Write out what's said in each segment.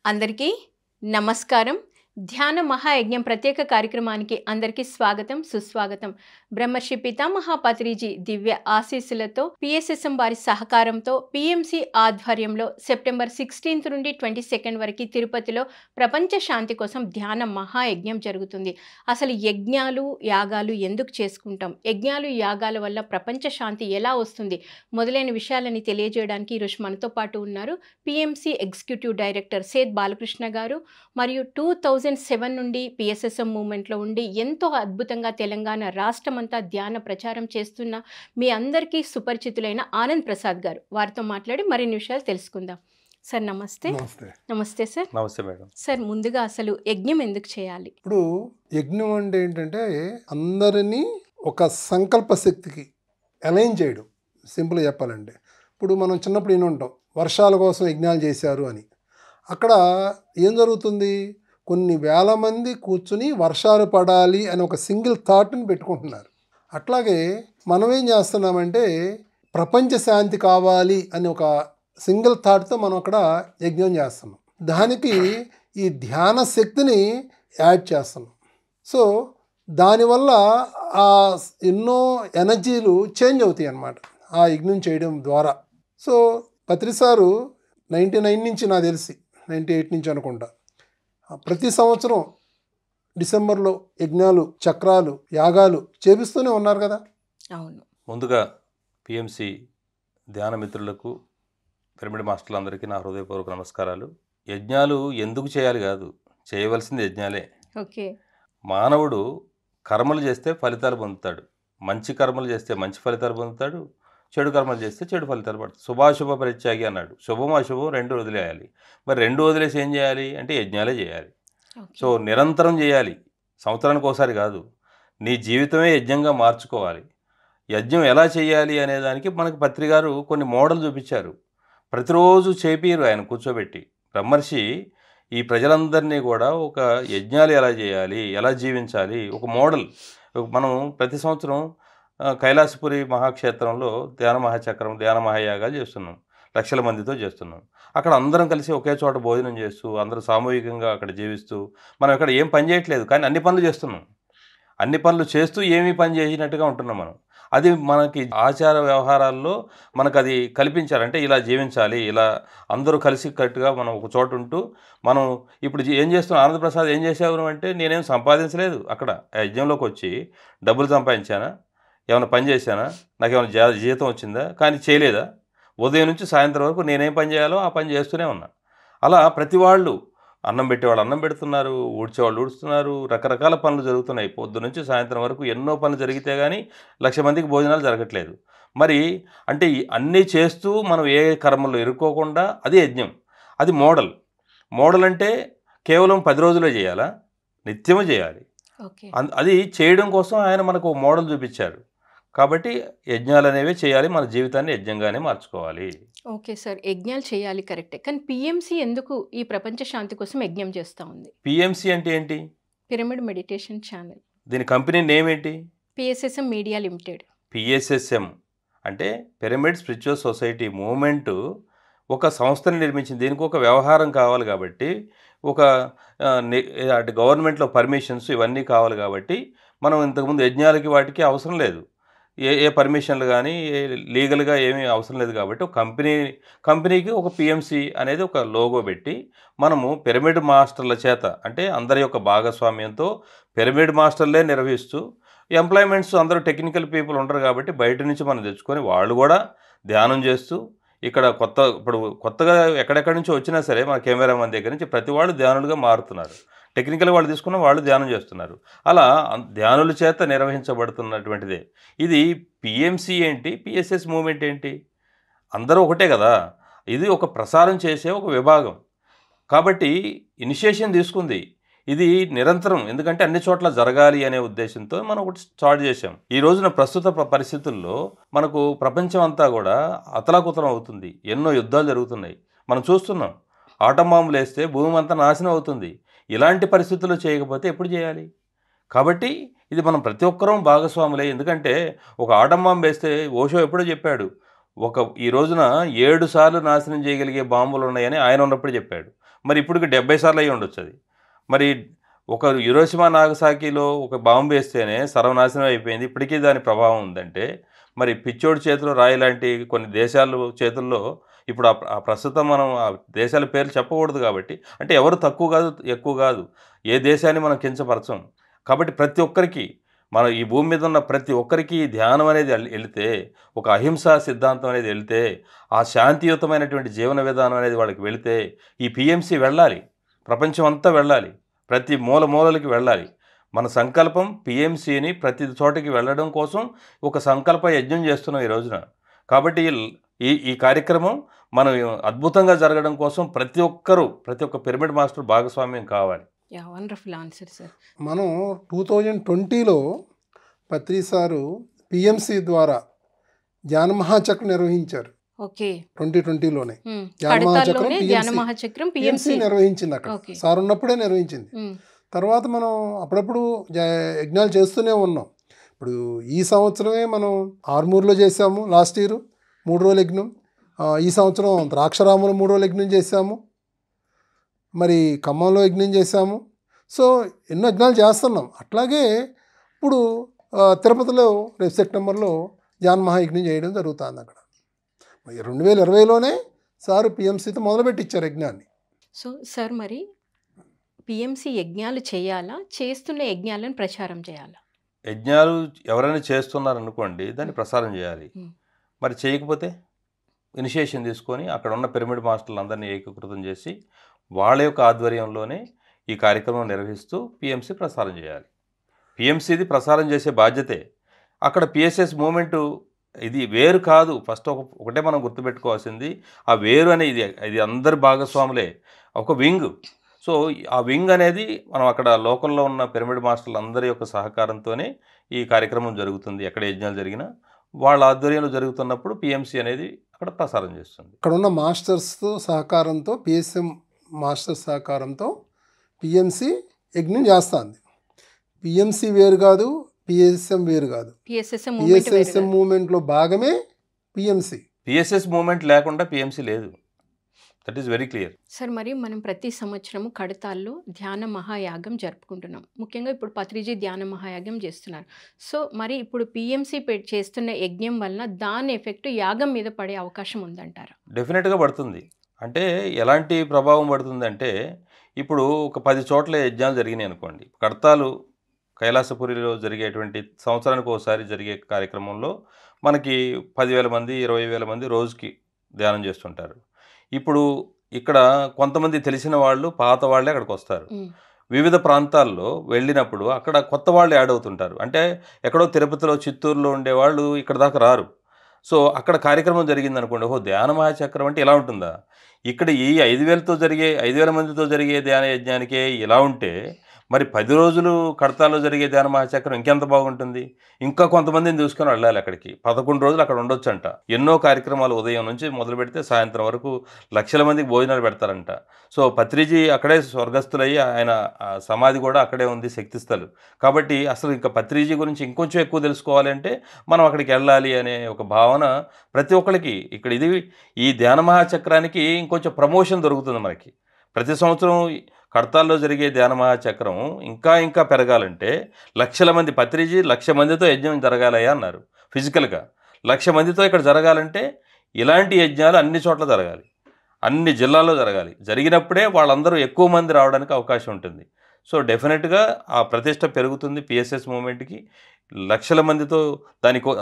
అందరికీ నమస్కారం. ధ్యాన మహాయజ్ఞం ప్రత్యేక కార్యక్రమానికి అందరికీ స్వాగతం, సుస్వాగతం. బ్రహ్మర్షి పితామహ పత్రిజీ దివ్య ఆశీస్సులతో పిఎస్ఎస్ఎం వారి సహకారంతో పిఎంసి ఆధ్వర్యంలో సెప్టెంబర్ 16 నుండి 22 వరకు తిరుపతిలో ప్రపంచ శాంతి కోసం ధ్యాన మహాయజ్ఞం జరుగుతుంది. అసలు యజ్ఞాలు యాగాలు ఎందుకు చేసుకుంటాం, యజ్ఞాలు యాగాల వల్ల ప్రపంచ శాంతి ఎలా వస్తుంది మొదలైన విషయాలని తెలియజేయడానికి ఈరోజు మనతో పాటు ఉన్నారు పిఎంసి ఎగ్జిక్యూటివ్ డైరెక్టర్ సేద్ బాలకృష్ణ గారు. మరియు 2007 నుండి పిఎస్ఎస్ఎం మూవ్మెంట్లో ఉండి ఎంతో అద్భుతంగా తెలంగాణ రాష్ట్రమంతా ధ్యాన ప్రచారం చేస్తున్న మీ అందరికీ సుపరిచితులైన ఆనంద్ ప్రసాద్ గారు. వారితో మాట్లాడి మరిన్ని విషయాలు తెలుసుకుందాం. సార్ నమస్తే. నమస్తే సార్. నమస్తే మేడం. సార్ ముందుగా అసలు యజ్ఞం ఎందుకు చేయాలి? ఇప్పుడు యజ్ఞం అంటే ఏంటంటే అందరినీ ఒక సంకల్ప శక్తికి అలైన్ చేయడం. సింపుల్గా చెప్పాలంటే ఇప్పుడు మనం చిన్నప్పుడు విని ఉంటాం వర్షాల కోసం యజ్ఞాలు చేశారు అని. అక్కడ ఏం జరుగుతుంది, కొన్ని వేల మంది కూర్చుని వర్షాలు పడాలి అని ఒక సింగిల్ థాట్ని పెట్టుకుంటున్నారు. అట్లాగే మనం ఏం చేస్తున్నామంటే ప్రపంచ శాంతి కావాలి అని ఒక సింగిల్ థాట్తో మనం అక్కడ యజ్ఞం చేస్తున్నాం. దానికి ఈ ధ్యాన శక్తిని యాడ్ చేస్తున్నాం. సో దానివల్ల ఆ ఎన్నో ఎనర్జీలు చేంజ్ అవుతాయి అన్నమాట ఆ యజ్ఞం చేయడం ద్వారా. సో పత్రిసారు 99 నుంచి నాకు తెలిసి 98 నుంచి అనుకుంటా ప్రతి సంవత్సరం డిసెంబర్లో యజ్ఞాలు, చక్రాలు, యాగాలు చేపిస్తూనే ఉన్నారు కదా. అవును. ముందుగా పిఎంసి ధ్యాన మిత్రులకు, పిరమిడ్ మాస్టర్లందరికీ నా హృదయపూర్వక నమస్కారాలు. యజ్ఞాలు ఎందుకు చేయాలి కాదు, చేయవలసింది యజ్ఞాలే. ఓకే. మానవుడు కర్మలు చేస్తే ఫలితాలు పొందుతాడు. మంచి కర్మలు చేస్తే మంచి ఫలితాలు పొందుతాడు, చెడు కర్మలు చేస్తే చెడు ఫలితాలు పడతాయి. శుభాశుభ పరిత్యాగి అన్నాడు. శుభం అశుభం రెండు వదిలేయాలి. మరి రెండు వదిలేసి ఏం చేయాలి అంటే యజ్ఞాలే చేయాలి. సో నిరంతరం చేయాలి, సంవత్సరానికి ఒకసారి కాదు. నీ జీవితమే యజ్ఞంగా మార్చుకోవాలి. యజ్ఞం ఎలా చేయాలి అనే దానికి మనకు పత్రిగారు కొన్ని మోడల్ చూపించారు. ప్రతిరోజు చేపిరు ఆయన కూర్చోబెట్టి. బ్రహ్మర్షి ఈ ప్రజలందరినీ కూడా ఒక యజ్ఞాలు ఎలా చేయాలి, ఎలా జీవించాలి ఒక మోడల్. మనం ప్రతి సంవత్సరం కైలాసపురి మహాక్షేత్రంలో ధ్యాన మహాచక్రం, ధ్యాన మహాయాగాలు చేస్తున్నాం. లక్షల మందితో చేస్తున్నాం. అక్కడ అందరం కలిసి ఒకే చోట భోజనం చేస్తూ అందరూ సామూహికంగా అక్కడ జీవిస్తూ మనం ఇక్కడ ఏం పని చేయట్లేదు, కానీ అన్ని పనులు చేస్తున్నాం. అన్ని పనులు చేస్తూ ఏమీ పని చేసినట్టుగా ఉంటున్నాం మనం. అది మనకి ఆచార వ్యవహారాల్లో మనకు అది కల్పించారంటే ఇలా జీవించాలి, ఇలా అందరూ కలిసి కట్టుగా మనం ఒక చోట ఉంటూ మనం ఇప్పుడు ఏం చేస్తున్నాం. ఆనందప్రసాద్ ఏం చేసావు అంటే నేనేం సంపాదించలేదు. అక్కడ యజ్ఞంలోకి వచ్చి డబ్బులు సంపాదించానా, ఏమైనా పని చేశానా, నాకేమైనా జీతం వచ్చిందా, కానీ చేయలేదా. ఉదయం నుంచి సాయంత్రం వరకు నేనేం పని చేయాలో ఆ పని చేస్తూనే ఉన్నా. అలా ప్రతి వాళ్ళు అన్నం పెట్టేవాళ్ళు అన్నం పెడుతున్నారు, ఊడ్చేవాళ్ళు ఊడుస్తున్నారు, రకరకాల పనులు జరుగుతున్నాయి. పొద్దు నుంచి సాయంత్రం వరకు ఎన్నో పనులు జరిగితే కానీ 1,00,000 మందికి భోజనాలు జరగట్లేదు. మరి అంటే అన్నీ చేస్తూ మనం ఏ కర్మల్లో ఇరుక్కోకుండా అది యజ్ఞం, అది మోడల్. మోడల్ అంటే కేవలం 10 రోజులే చేయాలా, నిత్యము చేయాలి. అది చేయడం కోసం ఆయన మనకు మోడల్ చూపించారు. కాబట్టి యజ్ఞాలు అనేవి చేయాలి, మన జీవితాన్ని యజ్ఞంగానే మార్చుకోవాలి. ఓకే సార్, యజ్ఞాలు చేయాలి కరెక్టే, కానీ పిఎంసి ఎందుకు ఈ ప్రపంచ శాంతి కోసం యజ్ఞం చేస్తూ ఉంది? పిఎంసి అంటే ఏంటి? Pyramid meditation channel. దీని కంపెనీ నేమ్ ఏంటి? PSSM media limited. పిఎస్ఎస్ఎం అంటే పిరమిడ్ స్పిరిచువల్ సొసైటీ మూవ్మెంట్ ఒక సంస్థని నిర్మించింది. దీనికి ఒక వ్యవహారం కావాలి కాబట్టి, ఒక అటు గవర్నమెంట్లో పర్మిషన్స్ ఇవన్నీ కావాలి కాబట్టి మనం ఇంతకుముందు యజ్ఞాలకి వాటికి అవసరం లేదు. ఏ పర్మిషన్లు కానీ లీగల్గా ఏమీ అవసరం లేదు. కాబట్టి ఒక కంపెనీకి ఒక పిఎంసి అనేది ఒక లోగో పెట్టి మనము పిరమిడ్ మాస్టర్ల చేత, అంటే అందరి యొక్క భాగస్వామ్యంతో పిరమిడ్ మాస్టర్లే నిర్వహిస్తూ, ఎంప్లాయ్మెంట్స్ అందరూ టెక్నికల్ పీపుల్ ఉంటారు కాబట్టి బయట నుంచి మనం తెచ్చుకొని వాళ్ళు కూడా ధ్యానం చేస్తూ, ఇక్కడ ఇప్పుడు కొత్తగా ఎక్కడెక్కడి నుంచో వచ్చినా సరే మన కెమెరామెన్ దగ్గర నుంచి ప్రతి వాళ్ళు ధ్యానులుగా మారుతున్నారు. టెక్నికల్ వాళ్ళు తీసుకున్న వాళ్ళు ధ్యానం చేస్తున్నారు. అలా ధ్యానుల చేత నిర్వహించబడుతున్నటువంటిదే ఇది. పిఎంసి ఏంటి, పిఎస్ఎస్ మూవ్మెంట్ ఏంటి, అందరూ ఒకటే కదా. ఇది ఒక ప్రసారం చేసే ఒక విభాగం కాబట్టి ఇనిషియేషన్ తీసుకుంది. ఇది నిరంతరం, ఎందుకంటే అన్ని చోట్ల జరగాలి అనే ఉద్దేశంతో మనం ఒకటి స్టార్ట్ చేసాం. ఈ రోజున ప్రస్తుత పరిస్థితుల్లో మనకు ప్రపంచం అంతా కూడా అతలాకుతలం అవుతుంది. ఎన్నో యుద్ధాలు జరుగుతున్నాయి, మనం చూస్తున్నాం. ఆటం బాంబులు వేస్తే భూమి అంతా నాశనం అవుతుంది. ఇలాంటి పరిస్థితుల్లో చేయకపోతే ఎప్పుడు చేయాలి? కాబట్టి ఇది మనం ప్రతి ఒక్కరూ భాగస్వాములే. ఎందుకంటే ఒక ఆటం బాంబు వేస్తే ఓషో ఎప్పుడో చెప్పాడు, ఈ రోజున 7 సార్లు నాశనం చేయగలిగే బాంబులు ఉన్నాయని ఆయన ఉన్నప్పుడు చెప్పాడు. మరి ఇప్పటికి 70 సార్లు అయ్యి ఉండొచ్చు అది. మరి ఒక హిరోషిమా నాగసాకిలో ఒక బాంబు వేస్తేనే సర్వనాశనం అయిపోయింది, ఇప్పటికీ దాని ప్రభావం ఉందంటే మరి పిచ్చోడి చేతిలో రాయి లాంటి కొన్ని దేశాలు చేతుల్లో ఇప్పుడు ఆ ప్రస్తుతం మనం ఆ దేశాల పేర్లు చెప్పకూడదు కాబట్టి, అంటే ఎవరు తక్కువ కాదు ఎక్కువ కాదు, ఏ దేశాన్ని మనం కించపరచం. కాబట్టి ప్రతి ఒక్కరికి మన ఈ భూమి మీద ఉన్న ప్రతి ఒక్కరికి ధ్యానం అనేది వెళితే, ఒక అహింసా సిద్ధాంతం అనేది వెళితే, ఆ శాంతియుతమైనటువంటి జీవన విధానం అనేది వాళ్ళకి వెళితే, ఈ పిఎంసి వెళ్ళాలి, ప్రపంచం అంతా వెళ్ళాలి, ప్రతి మూలకి వెళ్ళాలి. మన సంకల్పం పిఎంసిని ప్రతి చోటకి వెళ్ళడం కోసం ఒక సంకల్ప యజ్ఞం చేస్తున్నాం ఈ రోజున. కాబట్టి ఈ కార్యక్రమం మనం అద్భుతంగా జరగడం కోసం ప్రతి ఒక్క పిరమిడ్ మాస్టర్ భాగస్వామ్యం కావాలి. Wonderful answer sir. మనం 2020లో పత్రి సారు పిఎంసి ద్వారా ధ్యాన మహాచక్రం నిర్వహించారు. ఓకే, 2020లోనే ధ్యాన మహాచక్రం పిఎంసి నిర్వహించింది. అక్కడ సార్ ఉన్నప్పుడే నిర్వహించింది. తర్వాత మనం అప్పుడప్పుడు యజ్ఞాలు చేస్తూనే ఉన్నాం. ఇప్పుడు ఈ సంవత్సరమే మనం ఆర్మూర్లో చేసాము, లాస్ట్ ఇయర్ 3 రోజుల యజ్ఞం. ఈ సంవత్సరం ద్రాక్షరాములో 3 రోజుల యజ్ఞం చేసాము, మరి ఖమ్మంలో యజ్ఞం చేసాము. సో ఎన్నో యజ్ఞాలు చేస్తున్నాం. అట్లాగే ఇప్పుడు తిరుపతిలో రేపు సెప్టెంబర్లో ధ్యాన మహాయజ్ఞం చేయడం జరుగుతుంది. అక్కడ 2020లోనే సారు పిఎంసితో మొదలుపెట్టించారు యజ్ఞాన్ని. సో సార్, మరి పిఎంసి యజ్ఞాలు చేయాలా, చేస్తున్న యజ్ఞాలను ప్రచారం చేయాలా? యజ్ఞాలు ఎవరైనా చేస్తున్నారనుకోండి, దాన్ని ప్రసారం చేయాలి. మరి చేయకపోతే ఇనిషియేషన్ తీసుకొని అక్కడ ఉన్న పిరమిడ్ మాస్టర్లు అందరినీ ఏకీకృతం చేసి వాళ్ళ యొక్క ఆధ్వర్యంలోనే ఈ కార్యక్రమం నిర్వహిస్తూ పిఎంసి ప్రసారం చేయాలి. పిఎంసిది ప్రసారం చేసే బాధ్యతే. అక్కడ పిఎస్ఎస్ మూమెంటు ఇది వేరు కాదు. ఫస్ట్ ఒకటే మనం గుర్తుపెట్టుకోవాల్సింది, ఆ వేరు అనేది ఇది అందరి భాగస్వాములే, ఒక వింగ్. సో ఆ వింగ్ అనేది మనం అక్కడ లోకల్లో ఉన్న పిరమిడ్ మాస్టర్లు అందరి యొక్క సహకారంతోనే ఈ కార్యక్రమం జరుగుతుంది. ఎక్కడ యజ్ఞాలు జరిగినా వాళ్ళ ఆధ్వర్యంలో జరుగుతున్నప్పుడు పిఎంసి అనేది అక్కడ ప్రసారం చేస్తుంది. ఇక్కడ ఉన్న మాస్టర్స్తో సహకారంతో, పిఎస్ఎం మాస్టర్స్ సహకారంతో పిఎంసి యజ్ఞం చేస్తుంది. పిఎంసి వేరు కాదు, పిఎస్ఎం వేరు కాదు. పిఎస్ఎం మూమెంట్లో భాగమే పిఎంసి. పిఎస్ఎస్ మూమెంట్ లేకుండా పిఎంసి లేదు. That is very clear. Sir, మరి మనం ప్రతి సంవత్సరము కడతాల్లో ధ్యాన మహాయాగం జరుపుకుంటున్నాం. ముఖ్యంగా ఇప్పుడు పత్రిజీ ధ్యాన మహాయాగం చేస్తున్నారు. సో మరి ఇప్పుడు పిఎంసి చేస్తున్న యజ్ఞం వలన దాని ఎఫెక్ట్ యాగం మీద పడే అవకాశం ఉందంటారా? డెఫినెట్గా పడుతుంది. అంటే ఎలాంటి ప్రభావం పడుతుందంటే, ఇప్పుడు ఒక 10 చోట్ల యజ్ఞాలు జరిగినాయి అనుకోండి. కడతాలు కైలాసపురిలో జరిగేటువంటి సంవత్సరానికి ఒకసారి జరిగే కార్యక్రమంలో మనకి 10,000 మంది 20,000 మంది రోజుకి ధ్యానం చేస్తుంటారు. ఇప్పుడు ఇక్కడ కొంతమంది తెలిసిన వాళ్ళు, పాత వాళ్ళే అక్కడికి వస్తారు. వివిధ ప్రాంతాల్లో వెళ్ళినప్పుడు అక్కడ కొత్త వాళ్ళు యాడ్ అవుతుంటారు. అంటే ఎక్కడో తిరుపతిలో, చిత్తూరులో ఉండేవాళ్ళు ఇక్కడ దాకా రారు. సో అక్కడ కార్యక్రమం జరిగిందనుకోండి, ఓహో ధ్యాన మహాచక్రం అంటే ఇలా ఉంటుందా, ఇక్కడ ఈ 5,000 మందితో జరిగే ధ్యాన యజ్ఞానికే ఇలా ఉంటే మరి 10 రోజులు కడతాలో జరిగే ధ్యాన మహాచక్రం ఇంకెంత బాగుంటుంది. ఇంకా కొంతమందిని చూసుకొని వెళ్ళాలి అక్కడికి. 11 రోజులు అక్కడ ఉండొచ్చంట. ఎన్నో కార్యక్రమాలు ఉదయం నుంచి మొదలు పెడితే సాయంత్రం వరకు లక్షల మందికి భోజనాలు పెడతారంట. సో పత్రిజీ అక్కడే స్వర్గస్థులయ్యి ఆయన సమాధి కూడా అక్కడే ఉంది, శక్తిస్థలు. కాబట్టి అసలు ఇంకా పత్రిజీ గురించి ఇంకొంచెం ఎక్కువ తెలుసుకోవాలి అంటే మనం అక్కడికి వెళ్ళాలి అనే ఒక భావన ప్రతి ఒక్కరికి. ఇక్కడ ఇది ఈ ధ్యాన మహాచక్రానికి ఇంకొంచెం ప్రమోషన్ దొరుకుతుంది మనకి. ప్రతి సంవత్సరం కడతాల్లో జరిగే ధ్యాన మహాచక్రం ఇంకా పెరగాలంటే లక్షల మంది, పత్రిజీ 1,00,000 మందితో యజ్ఞం జరగాలయ్యా అన్నారు. ఫిజికల్గా 1,00,000 మందితో ఇక్కడ జరగాలంటే ఇలాంటి యజ్ఞాలు అన్ని చోట్ల జరగాలి, అన్ని జిల్లాల్లో జరగాలి. జరిగినప్పుడే వాళ్ళందరూ ఎక్కువ మంది రావడానికి అవకాశం ఉంటుంది. సో డెఫినెట్గా ఆ ప్రతిష్ట పెరుగుతుంది పిఎస్ఎస్ మూమెంట్కి. లక్షల మందితో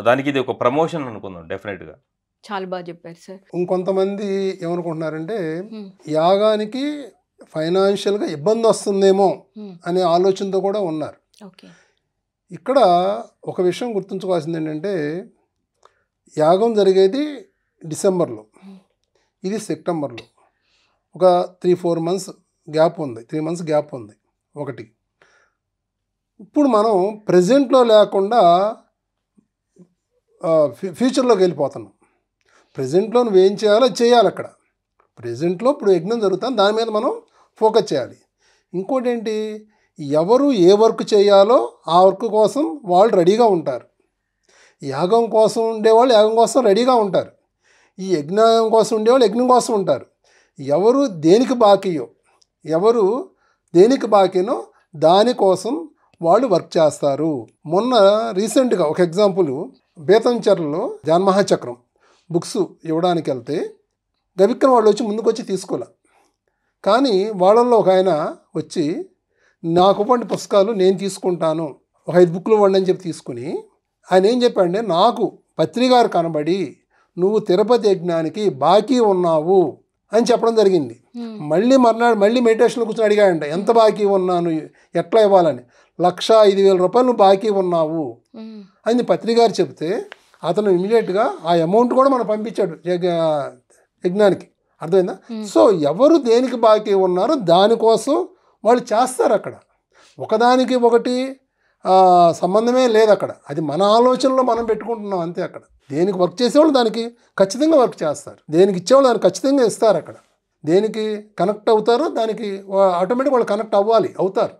దానికి ఇది ఒక ప్రమోషన్ అనుకుందాం. డెఫినెట్గా చాలా బాగా చెప్పారు సార్. ఇంకొంతమంది ఏమనుకుంటున్నారంటే యాగానికి ఫైనాన్షియల్గా ఇబ్బంది వస్తుందేమో అనే ఆలోచనతో కూడా ఉన్నారు. ఇక్కడ ఒక విషయం గుర్తుంచుకోవాల్సింది ఏంటంటే, యాగం జరిగేది డిసెంబర్లో, ఇది సెప్టెంబర్లో. ఒక 3-4 మంత్స్ గ్యాప్ ఉంది, 3 మంత్స్ గ్యాప్ ఉంది. ఒకటి, ఇప్పుడు మనం ప్రజెంట్లో లేకుండా ఫ్యూచర్లోకి వెళ్ళిపోతున్నాం. ప్రజెంట్లో నువ్వేం చేయాలో చేయాలి. అక్కడ ప్రజెంట్లో ఇప్పుడు యజ్ఞం జరుగుతుంది, దాని మీద మనం ఫోకస్ చేయాలి. ఇంకోటి ఏంటి, ఎవరు ఏ వర్క్ చేయాలో ఆ వర్క్ కోసం వాళ్ళు రెడీగా ఉంటారు. యాగం కోసం ఉండేవాళ్ళు యాగం కోసం రెడీగా ఉంటారు. ఈ యజ్ఞం కోసం ఉండేవాళ్ళు యజ్ఞం కోసం ఉంటారు. ఎవరు దేనికి బాకీయో, ఎవరు దేనికి బాకీనో దానికోసం వాళ్ళు వర్క్ చేస్తారు. మొన్న రీసెంట్గా ఒక ఎగ్జాంపుల్, బేతంచెర్లలో జాన్మహాచక్రం బుక్స్ ఇవ్వడానికి వెళ్తే గబిక్కన వాళ్ళు వచ్చి ముందుకు వచ్చి తీసుకోలే. కానీ వాళ్ళల్లో ఒక ఆయన వచ్చి నాకు ఇవ్వండి పుస్తకాలు నేను తీసుకుంటాను, ఒక 5 బుక్లు ఇవ్వండి అని చెప్పి తీసుకుని ఆయన ఏం చెప్పాడంటే, నాకు పత్రికారు కనబడి నువ్వు తిరుపతి యజ్ఞానికి బాకీ ఉన్నావు అని చెప్పడం జరిగింది. మళ్ళీ మర్నాడు మళ్ళీ మెడిటేషన్లో కూర్చొని అడిగాడంట, ఎంత బాకీ ఉన్నాను, ఎట్లా ఇవ్వాలని. 1,05,000 రూపాయలు నువ్వు బాకీ ఉన్నావు అని పత్రికారు చెప్తే అతను ఇమీడియట్గా ఆ అమౌంట్ కూడా మనం పంపించాడు యజ్ఞానికి. అర్థమైందా? సో ఎవరు దేనికి బాకీ ఉన్నారో దానికోసం వాళ్ళు చేస్తారు. అక్కడ ఒకదానికి ఒకటి సంబంధమే లేదు. అక్కడ అది మన ఆలోచనలో మనం పెట్టుకుంటున్నాం అంతే. అక్కడ దేనికి వర్క్ చేసేవాళ్ళు దానికి ఖచ్చితంగా వర్క్ చేస్తారు, దేనికి ఇచ్చేవాళ్ళు దానికి ఖచ్చితంగా ఇస్తారు. అక్కడ దేనికి కనెక్ట్ అవుతారో దానికి ఆటోమేటిక్ వాళ్ళు కనెక్ట్ అవుతారు.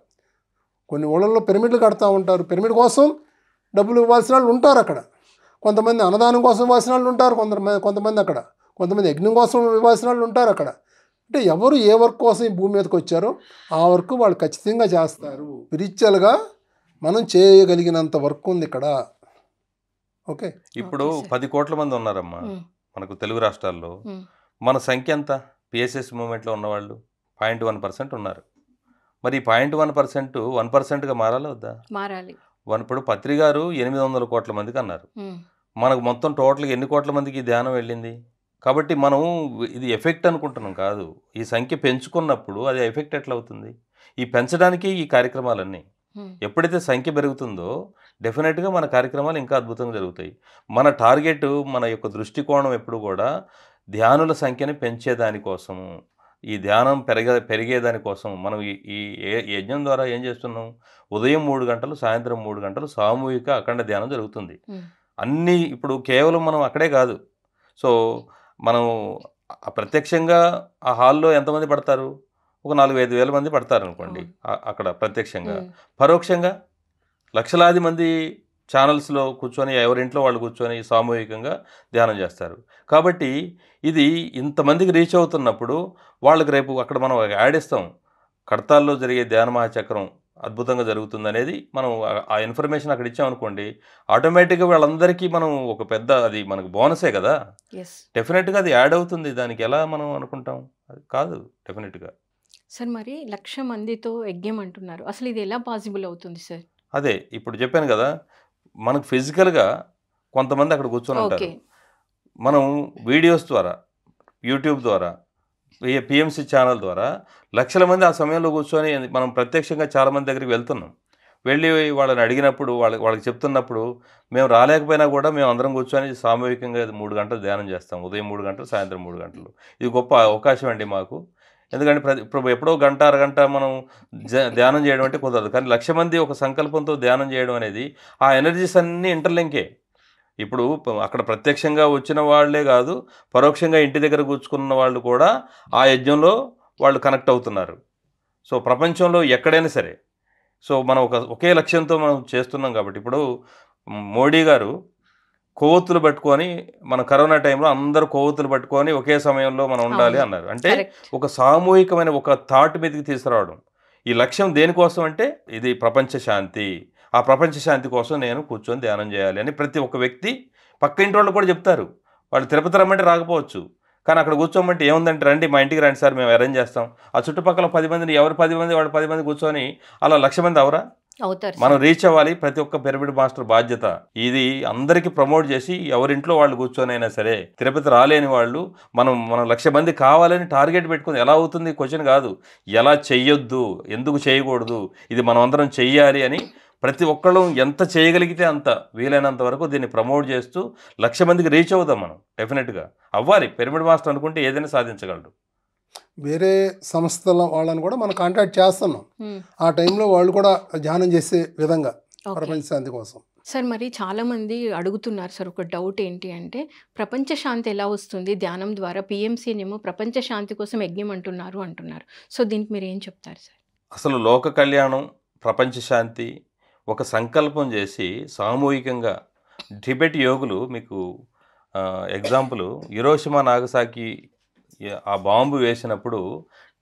కొన్ని ఊళ్ళల్లో పిరమిడ్లు కడతా ఉంటారు, పిరమిడ్ కోసం డబ్బులు ఇవ్వాల్సిన వాళ్ళు ఉంటారు. అక్కడ కొంతమంది అన్నదానం కోసం ఇవ్వాల్సిన వాళ్ళు ఉంటారు, కొంతమంది అక్కడ కొంతమంది యజ్ఞం కోసం ఇవ్వాల్సిన వాళ్ళు ఉంటారు. అక్కడ అంటే ఎవరు ఏ వర్క్ కోసం ఈ భూమి మీదకి వచ్చారో ఆ వర్క్ వాళ్ళు ఖచ్చితంగా చేస్తారు. స్పిరిచువల్గా మనం చేయగలిగినంత వర్క్ ఉంది ఇక్కడ. ఓకే, ఇప్పుడు 10 కోట్ల మంది ఉన్నారమ్మా మనకు తెలుగు రాష్ట్రాల్లో. మన సంఖ్య ఎంత? పిఎస్ఎస్ మూవ్మెంట్లో ఉన్నవాళ్ళు 0.1% ఉన్నారు. మరి 0.1% 1%గా మారాలా వద్దా? మారాలి. ఇప్పుడు పత్రికారు 800 కోట్ల మందికి అన్నారు. మనకు మొత్తం టోటల్గా ఎన్ని కోట్ల మందికి ధ్యానం వెళ్ళింది? కాబట్టి మనం ఇది ఎఫెక్ట్ అనుకుంటున్నాం కాదు. ఈ సంఖ్య పెంచుకున్నప్పుడు అది ఎఫెక్ట్ ఎట్లా అవుతుంది? ఈ పెంచడానికి ఈ కార్యక్రమాలన్నీ. ఎప్పుడైతే సంఖ్య పెరుగుతుందో డెఫినెట్గా మన కార్యక్రమాలు ఇంకా అద్భుతంగా జరుగుతాయి. మన టార్గెట్, మన యొక్క దృష్టికోణం ఎప్పుడు కూడా ధ్యానుల సంఖ్యని పెంచేదానికోసము, ఈ ధ్యానం పెరిగేదానికోసం మనం ఈ యజ్ఞం ద్వారా ఏం చేస్తున్నాం? ఉదయం 3 గంటలు, సాయంత్రం 3 గంటలు సామూహిక అఖండ ధ్యానం జరుగుతుంది. అన్నీ ఇప్పుడు కేవలం మనం అక్కడే కాదు. సో మనం ప్రత్యక్షంగా ఆ హాల్లో ఎంతమంది పడతారు? ఒక 4-5 వేల మంది పడతారు అనుకోండి అక్కడ ప్రత్యక్షంగా. పరోక్షంగా లక్షలాది మంది ఛానల్స్లో కూర్చొని ఎవరింట్లో వాళ్ళు కూర్చొని సామూహికంగా ధ్యానం చేస్తారు. కాబట్టి ఇది ఇంతమందికి రీచ్ అవుతున్నప్పుడు వాళ్ళకి రేపు అక్కడ మనం యాడ్ ఇస్తాం, కడతాల్లో జరిగే ధ్యాన మహాచక్రం అద్భుతంగా జరుగుతుంది అనేది మనం ఆ ఇన్ఫర్మేషన్ అక్కడ ఇచ్చామనుకోండి, ఆటోమేటిక్గా వాళ్ళందరికీ మనం ఒక పెద్ద, అది మనకు బోనసే కదా. డెఫినెట్గా అది యాడ్ అవుతుంది. దానికి ఎలా మనం అనుకుంటాం? అది కాదు డెఫినెట్గా. సార్ మరి 1,00,000 మందితో యజ్ఞం అంటున్నారు, అసలు ఇది ఎలా పాసిబుల్ అవుతుంది సార్? అదే ఇప్పుడు చెప్పాను కదా, మనకు ఫిజికల్గా కొంతమంది అక్కడ కూర్చొని ఉంటారు. మనం వీడియోస్ ద్వారా, యూట్యూబ్ ద్వారా, పిఎంసి ఛానల్ ద్వారా లక్షల మంది ఆ సమయంలో కూర్చొని మనం ప్రత్యక్షంగా చాలామంది దగ్గరికి వెళ్తున్నాం. వెళ్ళి వాళ్ళని అడిగినప్పుడు వాళ్ళకి చెప్తున్నప్పుడు మేము రాలేకపోయినా కూడా మేము అందరం కూర్చొని సామూహికంగా 3 గంటలు ధ్యానం చేస్తాం. ఉదయం 3 గంటలు, సాయంత్రం 3 గంటలు. ఇది గొప్ప అవకాశం అండి మాకు. ఎందుకంటే ఇప్పుడు ఎప్పుడో గంట అరగంట మనం ధ్యానం చేయడం అంటే కుదరదు. కానీ 1,00,000 మంది ఒక సంకల్పంతో ధ్యానం చేయడం అనేది ఆ ఎనర్జీస్ అన్నీ ఇంటర్లింకే. ఇప్పుడు అక్కడ ప్రత్యక్షంగా వచ్చిన వాళ్ళే కాదు, పరోక్షంగా ఇంటి దగ్గర కూర్చుకున్న వాళ్ళు కూడా ఆ యజ్ఞంలో వాళ్ళు కనెక్ట్ అవుతున్నారు. సో ప్రపంచంలో ఎక్కడైనా సరే, సో మనం ఒకే లక్ష్యంతో మనం చేస్తున్నాం. కాబట్టి ఇప్పుడు మోడీ గారు కొవ్వొత్తులు పట్టుకొని, మన కరోనా టైంలో అందరూ కొవ్వొత్తులు పట్టుకొని ఒకే సమయంలో మనం ఉండాలి అన్నారు. అంటే ఒక సామూహికమైన ఒక థాట్ మీదకి తీసుకురావడం. ఈ లక్ష్యం దేనికోసం అంటే ఇది ప్రపంచ శాంతి. ఆ ప్రపంచ శాంతి కోసం నేను కూర్చొని ధ్యానం చేయాలి అని ప్రతి ఒక్క వ్యక్తి పక్క ఇంటి వాళ్ళు కూడా చెప్తారు. వాళ్ళు తిరుపతి రమ్మంటే రాకపోవచ్చు, కానీ అక్కడ కూర్చోమంటే ఏముందంటే రండి మా ఇంటికి రండి సార్, మేము అరేంజ్ చేస్తాం. ఆ చుట్టుపక్కల 10 మందిని, ఎవరు 10 మంది వాళ్ళు 10 మంది కూర్చొని అలా 1,00,000 మంది అవరా? మనం రీచ్ అవ్వాలి. ప్రతి ఒక్క పిరమిడ్ మాస్టర్ బాధ్యత ఇది. అందరికీ ప్రమోట్ చేసి ఎవరింట్లో వాళ్ళు కూర్చొని అయినా సరే, తిరుపతి రాలేని వాళ్ళు మనం 1,00,000 మంది కావాలని టార్గెట్ పెట్టుకుని ఎలా అవుతుంది క్వశ్చన్ కాదు, ఎలా చెయ్యొద్దు, ఎందుకు చేయకూడదు, ఇది మనం అందరం చెయ్యాలి అని ప్రతి ఒక్కళ్ళు ఎంత చేయగలిగితే అంత వీలైనంత వరకు దీన్ని ప్రమోట్ చేస్తూ 1,00,000 మందికి రీచ్ అవుతాం. మనం డెఫినెట్గా అవ్వాలి. పిరమిడ్ మాస్టర్ అనుకుంటే ఏదైనా సాధించగలడు. వేరే సంస్థల వాళ్ళని కూడా మనం కాంటాక్ట్ చేస్తున్నాం. ఆ టైంలో వాళ్ళు కూడా ధ్యానం చేసే విధంగా ప్రపంచ శాంతి కోసం. సార్ మరి చాలామంది అడుగుతున్నారు సార్, ఒక డౌట్ ఏంటి అంటే, ప్రపంచ శాంతి ఎలా వస్తుంది ధ్యానం ద్వారా? పిఎంసీనేమో ప్రపంచ శాంతి కోసం యజ్ఞం అంటున్నారు. సో దీనికి మీరు ఏం చెప్తారు సార్? అసలు లోక కళ్యాణం, ప్రపంచ శాంతి ఒక సంకల్పం చేసి సామూహికంగా టిబెట్ యోగులు, మీకు ఎగ్జాంపుల్ హిరోషిమా నాగసాకి ఆ బాంబు వేసినప్పుడు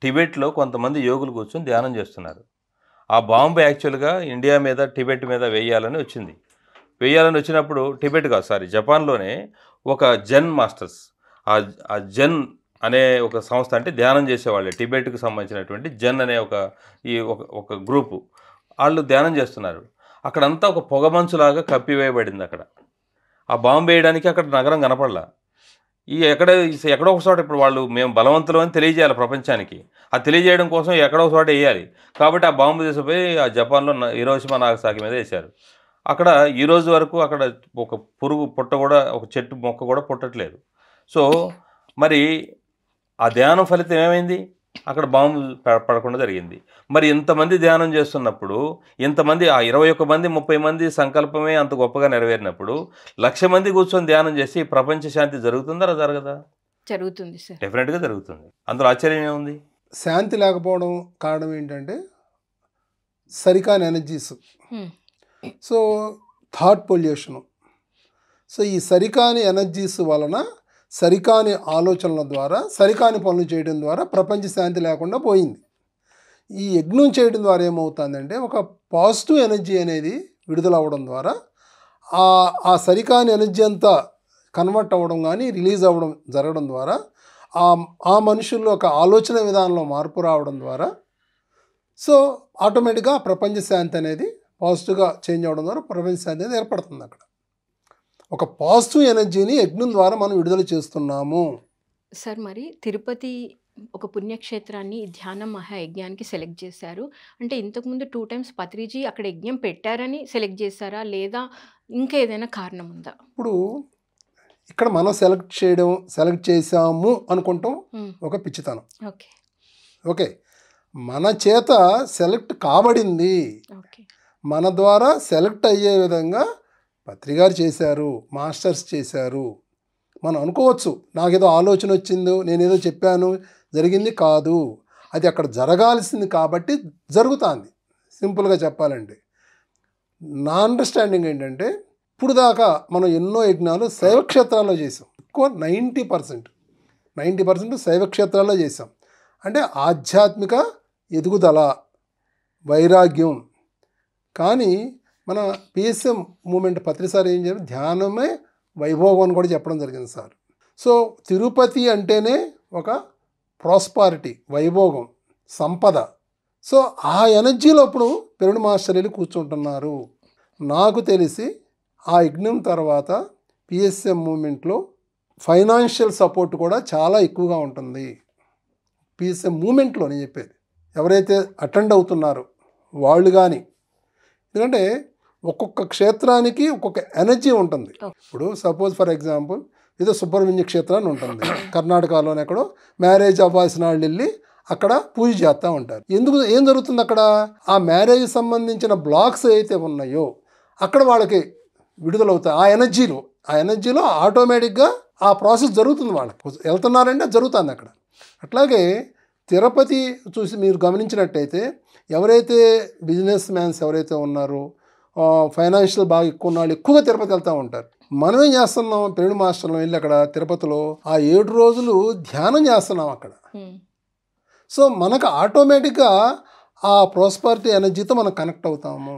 టిబెట్లో కొంతమంది యోగులు కూర్చొని ధ్యానం చేస్తున్నారు. ఆ బాంబు యాక్చువల్గా ఇండియా మీద టిబెట్ మీద వేయాలని వచ్చింది. వేయాలని వచ్చినప్పుడు టిబెట్ కాదు, సారీ, జపాన్లోనే ఒక జెన్ మాస్టర్స్, ఆ జెన్ అనే ఒక సంస్థ, అంటే ధ్యానం చేసేవాళ్ళే, టిబెట్కి సంబంధించినటువంటి జెన్ అనే ఒక గ్రూపు, వాళ్ళు ధ్యానం చేస్తున్నారు. అక్కడంతా ఒక పొగమంచులాగా కప్పివేయబడింది. అక్కడ ఆ బాంబు వేయడానికి అక్కడ నగరం కనపడలా. ఎక్కడో ఒక చోట ఇప్పుడు వాళ్ళు మేము బలవంతులు అని తెలియజేయాలి ప్రపంచానికి. ఆ తెలియజేయడం కోసం ఎక్కడో ఒక చోట వేయాలి. కాబట్టి ఆ బాంబు తీసుకుపోయి ఆ జపాన్లో హిరోషిమా నాగసాకి మీద వేశారు. అక్కడ ఈ రోజు వరకు అక్కడ ఒక పురుగు పుట్ట కూడా, ఒక చెట్టు మొక్క కూడా పుట్టట్లేదు. సో మరి ఆ ధ్యానం ఫలితం ఏమైంది? అక్కడ బాంబు పడకుండా జరిగింది. మరి ఇంతమంది ధ్యానం చేస్తున్నప్పుడు, ఇంతమంది ఆ 21 మంది 30 మంది సంకల్పమే అంత గొప్పగా నెరవేరినప్పుడు 1,00,000 మంది కూర్చొని ధ్యానం చేసి ప్రపంచ శాంతి జరుగుతుందా జరగదా? జరుగుతుంది సార్. డెఫినెట్గా జరుగుతుంది. అందులో ఆశ్చర్యం ఏముంది? శాంతి లేకపోవడం కారణం ఏంటంటే సరికాని energies. So thought pollution. So ఈ సరికాని ఎనర్జీస్ వలన, సరికాని ఆలోచనల ద్వారా, సరికాని పనులు చేయడం ద్వారా ప్రపంచ శాంతి లేకుండా పోయింది. ఈ యజ్ఞం చేయడం ద్వారా ఏమవుతుందంటే ఒక పాజిటివ్ ఎనర్జీ అనేది విడుదల అవ్వడం ద్వారా ఆ సరికాని ఎనర్జీ అంతా కన్వర్ట్ అవ్వడం కానీ రిలీజ్ అవ్వడం జరగడం ద్వారా ఆ మనుషుల్లో ఒక ఆలోచన విధానంలో మార్పు రావడం ద్వారా సో ఆటోమేటిక్గా ప్రపంచ శాంతి అనేది పాజిటివ్గా చేంజ్ అవ్వడం ద్వారా ప్రపంచ శాంతి అనేది ఏర్పడుతుంది. అక్కడ ఒక పాజిటివ్ ఎనర్జీని యజ్ఞం ద్వారా మనం విడుదల చేస్తున్నాము. సార్, మరి తిరుపతి ఒక పుణ్యక్షేత్రాన్ని ధ్యాన మహాయజ్ఞానికి సెలెక్ట్ చేశారు. అంటే ఇంతకుముందు 2 times పత్రిజీ అక్కడ యజ్ఞం పెట్టారని సెలెక్ట్ చేశారా, లేదా ఇంకా ఏదైనా కారణం ఉందా? ఇప్పుడు ఇక్కడ మనం సెలెక్ట్ చేసాము అనుకుంటాం ఒక పిచ్చితనం. ఓకే ఓకే, మన చేత సెలెక్ట్ కాబడింది, ఓకే మన ద్వారా సెలెక్ట్ అయ్యే విధంగా పత్రిగారు చేశారు, మాస్టర్స్ చేశారు. మనం అనుకోవచ్చు నాకేదో ఆలోచన వచ్చిందో, నేనేదో చెప్పాను జరిగింది కాదు, అది అక్కడ జరగాల్సింది కాబట్టి జరుగుతుంది. సింపుల్గా చెప్పాలంటే నా అండర్స్టాండింగ్ ఏంటంటే ఇప్పుడు దాకా మనం ఎన్నో యజ్ఞాలు శైవక్షేత్రాల్లో చేసాం. ఎక్కువ 90% శైవక్షేత్రాల్లో చేసాం. అంటే ఆధ్యాత్మిక ఎదుగుదల, వైరాగ్యం. కానీ మన పిఎస్ఎం మూమెంట్ పత్రిసారి ఏం చెప్పి ధ్యానమే వైభోగం అని కూడా చెప్పడం జరిగింది సార్. సో తిరుపతి అంటేనే ఒక ప్రాస్పారిటీ, వైభోగం, సంపద. సో ఆ ఎనర్జీలో ఇప్పుడు పెరుడు మాస్టర్ వెళ్ళి కూర్చుంటున్నారు. నాకు తెలిసి ఆ యజ్ఞం తర్వాత పిఎస్ఎం మూమెంట్లో ఫైనాన్షియల్ సపోర్ట్ కూడా చాలా ఎక్కువగా ఉంటుంది. పిఎస్ఎం మూమెంట్లో నేను చెప్పేది ఎవరైతే అటెండ్ అవుతున్నారో వాళ్ళు కానీ, ఎందుకంటే ఒక్కొక్క క్షేత్రానికి ఒక్కొక్క ఎనర్జీ ఉంటుంది. ఇప్పుడు సపోజ్ ఫర్ ఎగ్జాంపుల్ ఏదో సుబ్రహ్మణ్య క్షేత్రాన్ని ఉంటుంది కర్ణాటకలోనే, ఎక్కడో మ్యారేజ్ అవ్వాల్సిన వాళ్ళు వెళ్ళి అక్కడ పూజ చేస్తూ ఉంటారు. ఏం జరుగుతుంది అక్కడ? ఆ మ్యారేజ్ సంబంధించిన బ్లాక్స్ అయితే ఉన్నాయో అక్కడ వాళ్ళకి విడుదలవుతాయి. ఆ ఎనర్జీలో ఆటోమేటిక్గా ఆ ప్రాసెస్ జరుగుతుంది. వాళ్ళకి వెళ్తున్నారంటే జరుగుతుంది అక్కడ. అట్లాగే తిరుపతి చూసి మీరు గమనించినట్టయితే ఎవరైతే బిజినెస్ మ్యాన్స్ ఎవరైతే ఉన్నారో, ఫైనాన్షియల్ బాగా ఎక్కువ ఉన్న వాళ్ళు ఎక్కువగా తిరుపతి వెళ్తూ ఉంటారు. మనం ఏం చేస్తున్నాం? పెరుడు మాస్టర్లో వెళ్ళి అక్కడ తిరుపతిలో ఆ 7 రోజులు ధ్యానం చేస్తున్నాం అక్కడ. సో మనకు ఆటోమేటిక్గా ఆ ప్రాస్పరిటీ ఎనర్జీతో మనం కనెక్ట్ అవుతాము.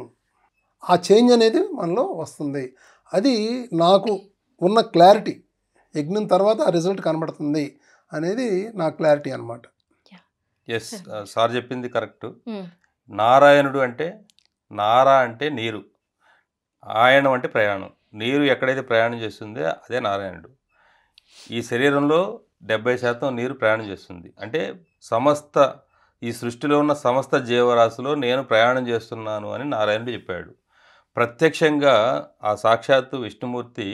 ఆ చేంజ్ అనేది మనలో వస్తుంది. అది నాకు ఉన్న క్లారిటీ. యజ్ఞం తర్వాత ఆ రిజల్ట్ కనబడుతుంది అనేది నా క్లారిటీ అనమాట. ఎస్, సార్ చెప్పింది కరెక్ట్. నారాయణుడు అంటే, నారా అంటే నీరు, ఆయనం అంటే ప్రయాణం. నీరు ఎక్కడైతే ప్రయాణం చేస్తుందో అదే నారాయణుడు. ఈ శరీరంలో 70% నీరు ప్రయాణం చేస్తుంది. అంటే ఈ సృష్టిలో ఉన్న సమస్త జీవరాశిలో నేను ప్రయాణం చేస్తున్నాను అని నారాయణుడు చెప్పాడు. ప్రత్యక్షంగా ఆ సాక్షాత్తు విష్ణుమూర్తి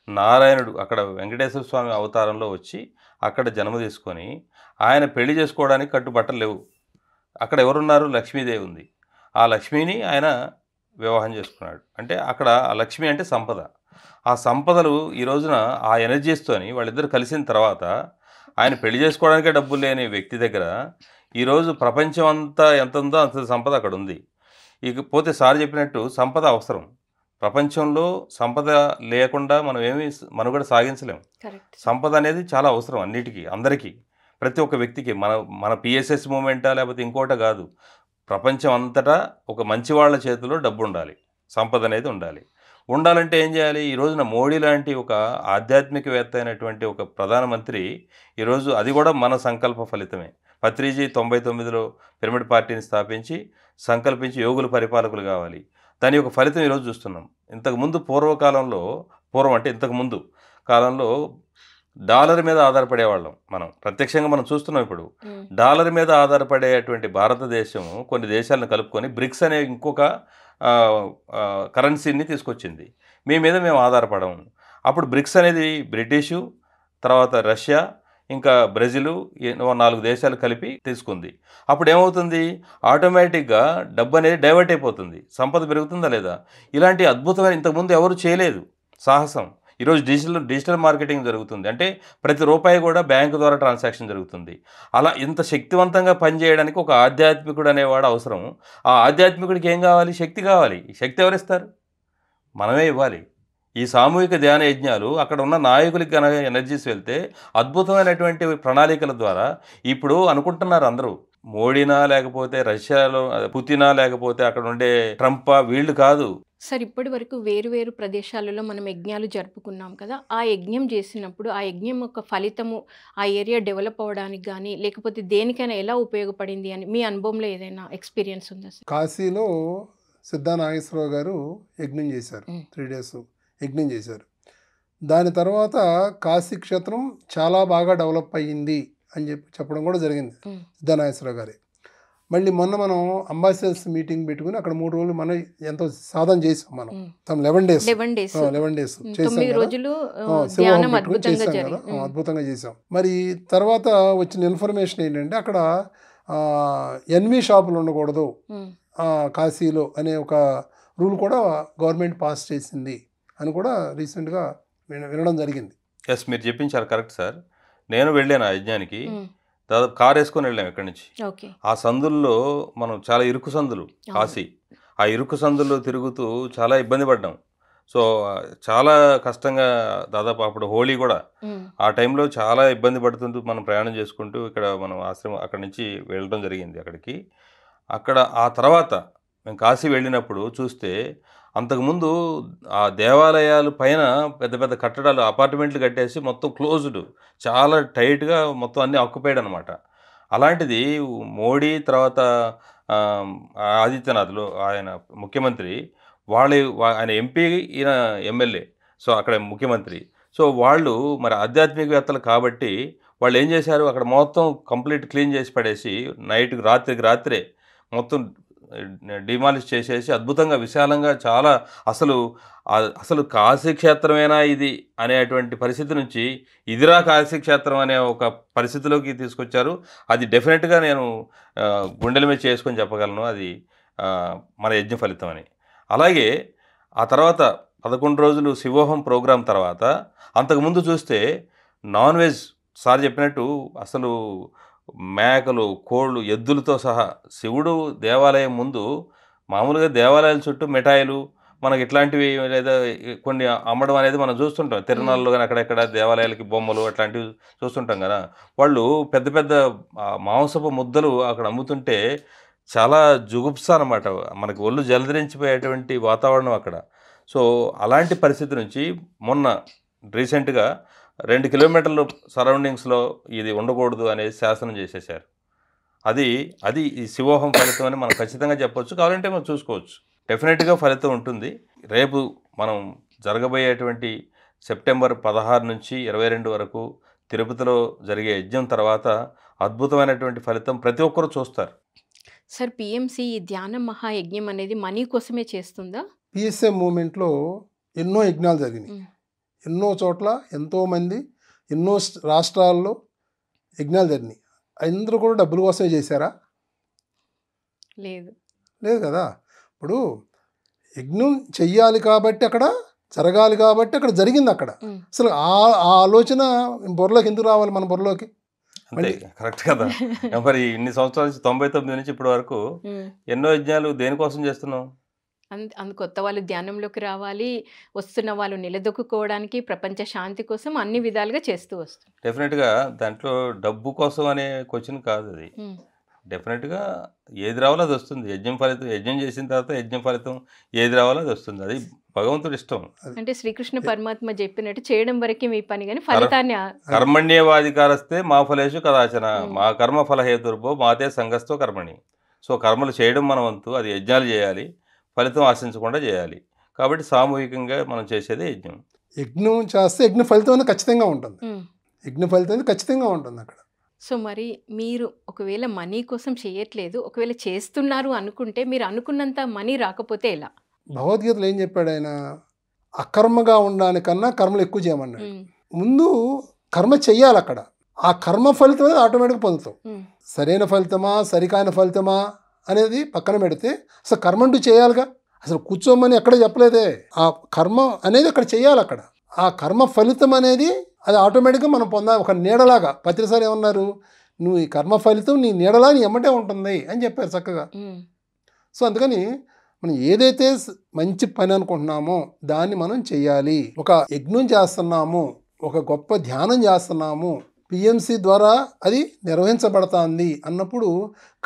నారాయణుడు అక్కడ వెంకటేశ్వర స్వామి అవతారంలో వచ్చి అక్కడ జన్మ తీసుకొని ఆయన పెళ్లి చేసుకోవడానికి కట్టుబట్టలు లేవు. అక్కడ ఎవరున్నారు? లక్ష్మీదేవి ఉంది. ఆ లక్ష్మిని ఆయన వివాహం చేసుకున్నాడు. అంటే అక్కడ ఆ లక్ష్మి అంటే సంపద. ఆ సంపదలు ఈ రోజున ఆ ఎనర్జీస్తోని వాళ్ళిద్దరు కలిసిన తర్వాత ఆయన పెళ్లి చేసుకోవడానికే డబ్బులు లేని వ్యక్తి దగ్గర ఈరోజు ప్రపంచం అంతా ఎంత ఉందో అంత సంపద అక్కడ ఉంది. ఇకపోతే సార్ చెప్పినట్టు సంపద అవసరం. ప్రపంచంలో సంపద లేకుండా మనం ఏమీ మనుగడ సాగించలేము. సంపద అనేది చాలా అవసరం అన్నిటికీ, అందరికీ. ప్రతి ఒక్క వ్యక్తికి మన మన పిఎస్ఎస్ మూమెంటా లేకపోతే ఇంకోట కాదు, ప్రపంచం అంతటా ఒక మంచి వాళ్ళ చేతిలో డబ్బు ఉండాలి, సంపద అనేది ఉండాలి. ఉండాలంటే ఏం చేయాలి? ఈ రోజున మోడీ లాంటి ఒక ఆధ్యాత్మికవేత్త అయినటువంటి ఒక ప్రధానమంత్రి ఈరోజు, అది కూడా మన సంకల్ప ఫలితమే. పత్రిజీ 99లో పిరమిడ్ పార్టీని స్థాపించి సంకల్పించి యోగులు పరిపాలకులు కావాలి. దాని యొక్క ఫలితం ఈరోజు చూస్తున్నాం. ఇంతకుముందు పూర్వం అంటే ఇంతకుముందు కాలంలో డాలర్ మీద ఆధారపడేవాళ్ళం. ప్రత్యక్షంగా మనం చూస్తున్నాం. ఇప్పుడు డాలర్ మీద ఆధారపడేటువంటి భారతదేశం కొన్ని దేశాలను కలుపుకొని బ్రిక్స్ అనే ఇంకొక కరెన్సీని తీసుకొచ్చింది. మేము ఆధారపడము. అప్పుడు బ్రిక్స్ అనేది బ్రిటిషు, తర్వాత రష్యా, ఇంకా బ్రెజిల్, 4 దేశాలు కలిపి తీసుకుంది. అప్పుడు ఏమవుతుంది? ఆటోమేటిక్గా డబ్బు అనేది డైవర్ట్ అయిపోతుంది. సంపద పెరుగుతుందా లేదా? ఇలాంటి అద్భుతమైన ఇంతకుముందు ఎవరు చేయలేదు సాహసం. ఈరోజు డిజిటల్ మార్కెటింగ్ జరుగుతుంది. అంటే ప్రతి రూపాయి కూడా బ్యాంకు ద్వారా ట్రాన్సాక్షన్ జరుగుతుంది. అలా ఇంత శక్తివంతంగా పనిచేయడానికి ఒక ఆధ్యాత్మికుడు అనేవాడు అవసరం. ఆ ఆధ్యాత్మికుడికి ఏం కావాలి? శక్తి కావాలి. ఈ శక్తి ఎవరిస్తారు? మనమే ఇవ్వాలి. ఈ సామూహిక ధ్యాన యజ్ఞాలు అక్కడ ఉన్న నాయకులకి కనుక ఎనర్జీస్ వెళ్తే అద్భుతమైనటువంటి ప్రణాళికల ద్వారా ఇప్పుడు అనుకుంటున్నారు అందరూ, మోడీనా లేకపోతే రష్యాలో పుతినా లేకపోతే అక్కడ ఉండే ట్రంపా, వీళ్ళు కాదు. సార్, ఇప్పటి వరకు వేరు ప్రదేశాలలో మనం యజ్ఞాలు జరుపుకున్నాం కదా. ఆ యజ్ఞం చేసినప్పుడు ఆ యజ్ఞం యొక్క ఫలితము ఆ ఏరియా డెవలప్ అవ్వడానికి కానీ లేకపోతే దేనికైనా ఎలా ఉపయోగపడింది అని మీ అనుభవంలో ఏదైనా ఎక్స్పీరియన్స్ ఉందా సార్? కాశీలో సిద్ధా నాగేశ్వరరావు గారు యజ్ఞం చేశారు. 3 days యజ్ఞం చేశారు. దాని తర్వాత కాశీ క్షేత్రం చాలా బాగా డెవలప్ అయ్యింది అని చెప్పడం కూడా జరిగింది సిద్ధా నాగేశ్వరరావు గారి. మళ్ళీ మొన్న మనం అంబాసిడర్స్ మీటింగ్ పెట్టుకుని అక్కడ 3 రోజులు మనం ఎంతో సాధన చేసాం. మనం 11 days చేసాం కదా, అద్భుతంగా చేసాం. మరి తర్వాత వచ్చిన ఇన్ఫర్మేషన్ ఏంటంటే అక్కడ ఎన్వి షాపులు ఉండకూడదు కాశీలో అనే ఒక రూల్ కూడా గవర్నమెంట్ పాస్ చేసింది అని కూడా రీసెంట్గా వినడం జరిగింది. ఎస్, మీరు చెప్పించారు కరెక్ట్ సార్. నేను వెళ్ళాను ఆ యజ్ఞానికి. దాదాపు కారు వేసుకొని వెళ్ళాము ఇక్కడి నుంచి. ఆ సందుల్లో మనం చాలా ఇరుకు సందులు కాశీ, ఆ ఇరుకు సందుల్లో తిరుగుతూ చాలా ఇబ్బంది పడ్డాం. సో చాలా కష్టంగా, దాదాపు అప్పుడు హోలీ కూడా, ఆ టైంలో చాలా ఇబ్బంది పడుతుంటూ మనం ప్రయాణం చేసుకుంటూ ఇక్కడ మనం ఆశ్రమం అక్కడి నుంచి వెళ్ళడం జరిగింది అక్కడికి. ఆ తర్వాత మేము కాశీ వెళ్ళినప్పుడు చూస్తే అంతకుముందు ఆ దేవాలయాలు పైన పెద్ద పెద్ద కట్టడాలు, అపార్ట్మెంట్లు కట్టేసి మొత్తం క్లోజ్డ్, చాలా టైట్గా మొత్తం అన్నీ ఆక్యుపైడ్ అనమాట. అలాంటిది మోడీ తర్వాత ఆదిత్యనాథ్లో ఆయన ముఖ్యమంత్రి, ఆయన ఎంపీ, ఈయన ఎమ్మెల్యే, సో అక్కడ ముఖ్యమంత్రి. సో వాళ్ళు మరి ఆధ్యాత్మికవేత్తలు కాబట్టి వాళ్ళు ఏం చేశారు, అక్కడ మొత్తం కంప్లీట్ క్లీన్ చేసి పడేసి రాత్రికి రాత్రే మొత్తం డిమాలిష్ చేసేసి అద్భుతంగా విశాలంగా చాలా అసలు కాశీ క్షేత్రమేనా ఇది అనేటువంటి పరిస్థితి నుంచి ఇదిరా కాశీ క్షేత్రం అనే ఒక పరిస్థితిలోకి తీసుకొచ్చారు. అది డెఫినెట్గా నేను గుండెల మీద చేసుకొని చెప్పగలను, అది మన యజ్ఞ ఫలితం అని. అలాగే ఆ తర్వాత 11 రోజులు శివోహం ప్రోగ్రాం తర్వాత అంతకుముందు చూస్తే నాన్ వెజ్, సార్ చెప్పినట్టు అసలు మేకలు, కోళ్ళు, ఎద్దులతో సహా శివుడు దేవాలయం ముందు మామూలుగా దేవాలయాల చుట్టూ మిఠాయిలు మనకి ఇట్లాంటివి లేదా కొన్ని అమ్మడం అనేది మనం చూస్తుంటాం. తిరునాళ్ళలో కానీ అక్కడెక్కడ దేవాలయాలకి బొమ్మలు అట్లాంటివి చూస్తుంటాం కదా. వాళ్ళు పెద్ద పెద్ద మాంసపు ముద్దలు అక్కడ అమ్ముతుంటే చాలా జుగుప్స అనమాట, మనకి ఒళ్ళు జలధరించిపోయేటువంటి వాతావరణం అక్కడ. సో అలాంటి పరిస్థితి నుంచి మొన్న రీసెంట్గా 2 కిలోమీటర్ల సరౌండింగ్స్లో ఇది ఉండకూడదు అనేది శాసనం చేసేసారు. అది ఈ శివోహం ఫలితం అని మనం ఖచ్చితంగా చెప్పొచ్చు. కావాలంటే మనం చూసుకోవచ్చు, డెఫినెట్గా ఫలితం ఉంటుంది. రేపు మనం జరగబోయేటువంటి సెప్టెంబర్ 16 నుంచి 22 వరకు తిరుపతిలో జరిగే యజ్ఞం తర్వాత అద్భుతమైనటువంటి ఫలితం ప్రతి ఒక్కరూ చూస్తారు. సార్, పిఎంసి ఈ ధ్యాన మహాయజ్ఞం అనేది మనీ కోసమే చేస్తుందా? పిఎస్ఎం మూమెంట్లో ఎన్నో యజ్ఞాలు జరిగినాయి. ఎన్నో చోట్ల ఎంతోమంది ఎన్నో రాష్ట్రాల్లో యజ్ఞాలు జరిగినాయి. అందరూ కూడా డబ్బుల కోసమే చేశారా? లేదు కదా. ఇప్పుడు యజ్ఞం చెయ్యాలి కాబట్టి అక్కడ జరగాలి కాబట్టి అక్కడ జరిగింది. అక్కడ అసలు ఆ ఆలోచన బుర్రలోకి ఎందుకు రావాలి? మన బుర్రలోకి అంతే, కరెక్ట్ కదా. మరి ఇన్ని సంవత్సరాల నుంచి 99 నుంచి ఇప్పటి వరకు ఎన్నో యజ్ఞాలు దేనికోసం చేస్తున్నాం? కొత్త వాళ్ళు ధ్యానంలోకి రావాలి, వస్తున్న వాళ్ళు నిలదొక్కుకోవడానికి, ప్రపంచ శాంతి కోసం అన్ని విధాలుగా చేస్తూ వస్తుంది. డెఫినెట్గా దాంట్లో డబ్బు కోసం అనే క్వశ్చన్ కాదు అది. డెఫినెట్గా ఏది రావాలో అది వస్తుంది. యజ్ఞం చేసిన తర్వాత యజ్ఞం ఫలితం ఏది రావాలో అది వస్తుంది. అది భగవంతుడి ఇష్టం. అంటే శ్రీకృష్ణ పరమాత్మ చెప్పినట్టు చేయడం వరకే మీ పని, కానీ ఫలితాన్ని కర్మణ్యేవాధికారస్తే మా ఫలేషు కదాచన మా కర్మ ఫల హేతుర్భో మాతే సంగస్తో కర్మణి. సో కర్మలు చేయడం మన వంతు, అది యజ్ఞాలు చేయాలి, ఫలితం ఆశించకుండా చేయాలి. కాబట్టి సామూహికంగా మనం చేసేది యజ్ఞం. యజ్ఞం చేస్తే యజ్ఞ ఫలితం అనేది ఖచ్చితంగా ఉంటుంది. యజ్ఞ ఫలితం అనేది ఖచ్చితంగా ఉంటుంది అక్కడ. సో మరి మీరు ఒకవేళ మనీ కోసం చేయట్లేదు, ఒకవేళ చేస్తున్నారు అనుకుంటే మీరు అనుకున్నంత మనీ రాకపోతే ఎలా? భగవద్గీతలో ఏం చెప్పాడు ఆయన? అకర్మగా ఉండడానికన్నా కర్మలు ఎక్కువ చేయమన్నాడు. ముందు కర్మ చెయ్యాలి, అక్కడ ఆ కర్మ ఫలితం అనేది ఆటోమేటిక్గా పొందుతాం. సరైన ఫలితమా సరికాని ఫలితమా అనేది పక్కన పెడితే అసలు కర్మ అంటూ చేయాలిగా. అసలు కూర్చోమని ఎక్కడ చెప్పలేదే. ఆ కర్మ అనేది అక్కడ చెయ్యాలి. అక్కడ ఆ కర్మ ఫలితం అనేది అది ఆటోమేటిక్గా మనం పొందాలి. ఒక నీడలాగా పత్రిసారి ఏమన్నారు, నువ్వు ఈ కర్మ ఫలితం నీ నీడలా నీ ఎమ్మటే ఉంటుంది అని చెప్పారు చక్కగా. సో అందుకని మనం ఏదైతే మంచి పని అనుకుంటున్నామో దాన్ని మనం చెయ్యాలి. ఒక యజ్ఞం చేస్తున్నాము, ఒక గొప్ప ధ్యానం చేస్తున్నాము, పిఎంసి ద్వారా అది నిర్వహించబడుతుంది అన్నప్పుడు